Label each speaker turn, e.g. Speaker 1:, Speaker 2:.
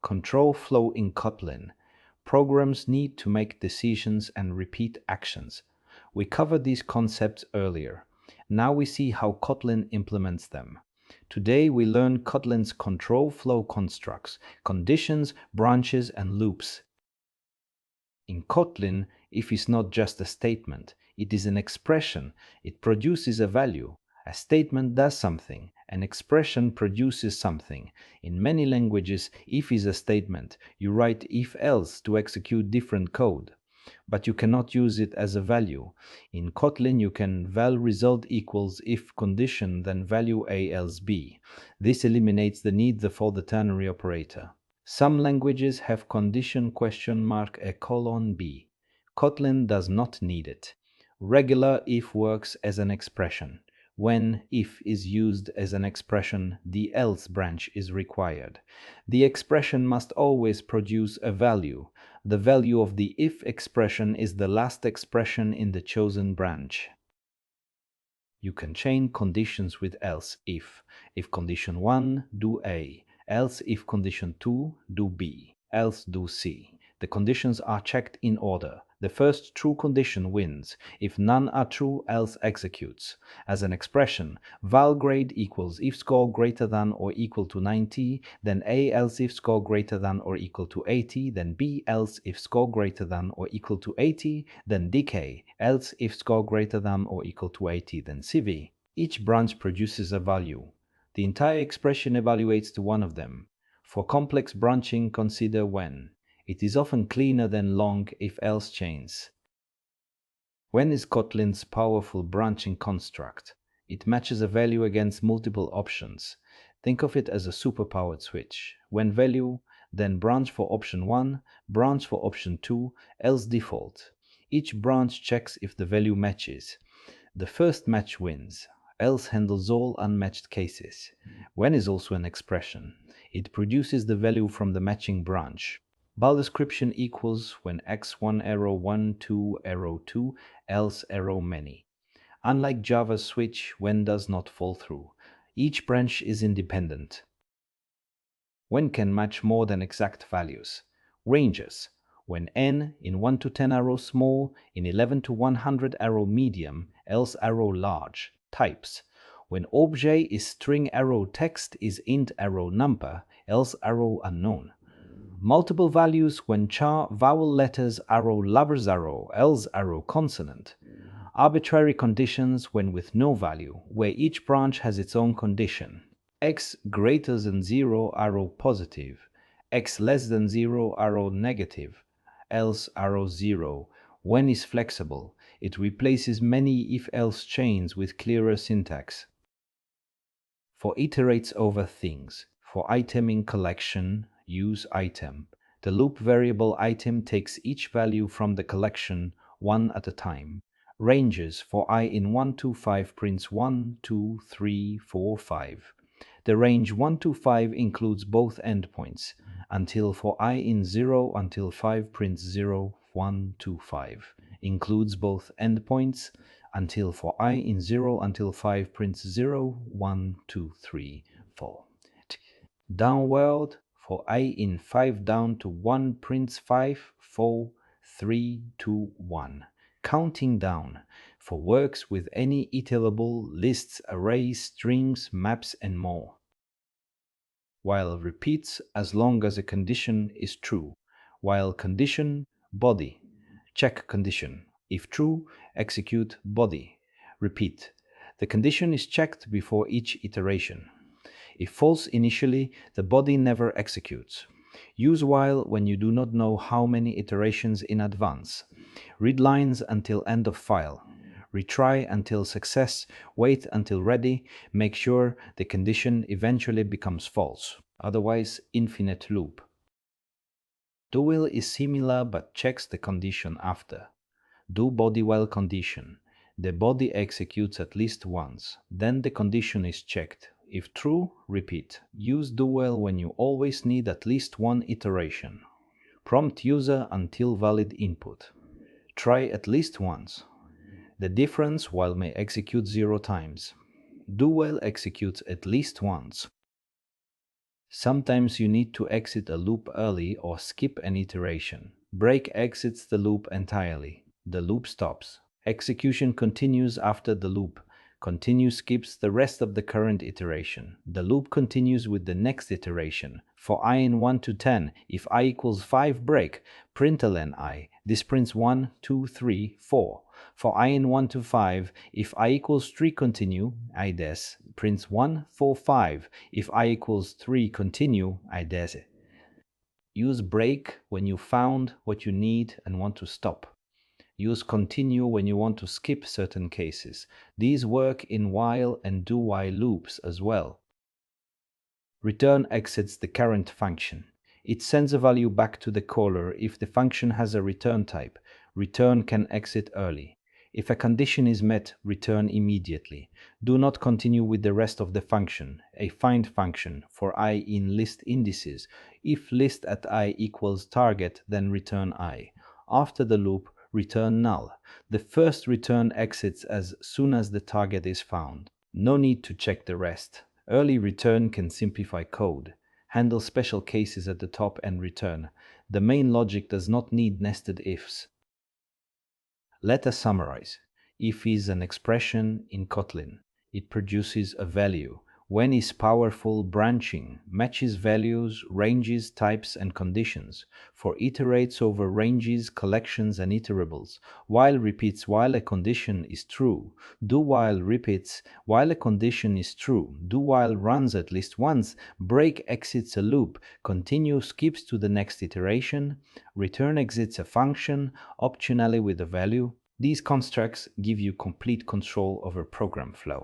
Speaker 1: Control flow in Kotlin. Programs need to make decisions and repeat actions. We covered these concepts earlier. Now we see how Kotlin implements them. Today we learn Kotlin's control flow constructs, conditions, branches, and loops. In Kotlin, if is not just a statement, it is an expression. It produces a value. A statement does something. An expression produces something. In many languages, if is a statement. You write if-else to execute different code. But you cannot use it as a value. In Kotlin, you can val result equals if condition then value a else b. This eliminates the need for the ternary operator. Some languages have condition a colon b. Kotlin does not need it. Regular if works as an expression. When if is used as an expression, the else branch is required. The expression must always produce a value. The value of the if expression is the last expression in the chosen branch. You can chain conditions with else if. If condition 1, do A. Else if condition 2, do B. Else do C. The conditions are checked in order. The first true condition wins. If none are true, else executes. As an expression, val grade equals if score greater than or equal to 90, then A else if score greater than or equal to 80, then B else if score greater than or equal to 80, then DK, else if score greater than or equal to 80, then CV. Each branch produces a value. The entire expression evaluates to one of them. For complex branching, consider when. It is often cleaner than long if-else chains. When is Kotlin's powerful branching construct? It matches a value against multiple options. Think of it as a superpowered switch. When value, then branch for option 1, branch for option 2, else default. Each branch checks if the value matches. The first match wins. Else handles all unmatched cases. When is also an expression. It produces the value from the matching branch. Val description equals when x1 arrow 1 2 arrow 2 else arrow many. Unlike Java switch, when does not fall through. Each branch is independent. When can match more than exact values. Ranges. When n in 1 to 10 arrow small, in 11 to 100 arrow medium, else arrow large. Types. When obj is string arrow text is int arrow number, else arrow unknown. Multiple values when char vowel letters arrow lover's arrow, else arrow consonant. Arbitrary conditions when with no value, where each branch has its own condition. X greater than 0 arrow positive, x less than 0 arrow negative, else arrow 0. When is flexible, it replaces many if-else chains with clearer syntax. For iterates over things, for item in collection, use item. The loop variable item takes each value from the collection, one at a time. Ranges for I in 1 to 5 prints 1, 2, 3, 4, 5. The range 1 to 5 includes both endpoints, until for I in 0 until 5 prints 0, 1, 2, 5. Includes both endpoints, until for I in 0 until 5 prints 0, 1, 2, 3, 4. Downward, for I in 5 down to 1 prints 5, 4, 3, 2, 1. Counting down, for works with any iterable, lists, arrays, strings, maps, and more. While repeats as long as a condition is true. While condition, body. Check condition. If true, execute body. Repeat. The condition is checked before each iteration. If false initially, the body never executes. Use while when you do not know how many iterations in advance. Read lines until end of file. Retry until success, wait until ready, make sure the condition eventually becomes false, otherwise infinite loop. Do while is similar but checks the condition after. Do body while condition. The body executes at least once, then the condition is checked. If true, repeat. Use do while when you always need at least one iteration. Prompt user until valid input. Try at least once. The difference while may execute 0 times. Do while executes at least once. Sometimes you need to exit a loop early or skip an iteration. Break exits the loop entirely. The loop stops. Execution continues after the loop. Continue skips the rest of the current iteration. The loop continues with the next iteration. For I in 1 to 10, if I equals 5 break, println I. This prints 1, 2, 3, 4. For I in 1 to 5, if I equals 3 continue, I des, prints 1, 4, 5. If I equals 3 continue, I des. Use break when you found what you need and want to stop. Use continue when you want to skip certain cases. These work in while and do while loops as well. Return exits the current function. It sends a value back to the caller if the function has a return type. Return can exit early. If a condition is met, return immediately. Do not continue with the rest of the function, a find function for I in list indices. If list at I equals target, then return I. After the loop, return null. The first return exits as soon as the target is found. No need to check the rest. Early return can simplify code. Handle special cases at the top and return. The main logic does not need nested ifs. Let us summarize. If is an expression in Kotlin. It produces a value. When is powerful branching, matches values, ranges, types, and conditions. For iterates over ranges, collections, and iterables. While repeats while a condition is true. Do while repeats while a condition is true. Do while runs at least once. Break exits a loop. Continue skips to the next iteration. Return exits a function, optionally with a value. These constructs give you complete control over program flow.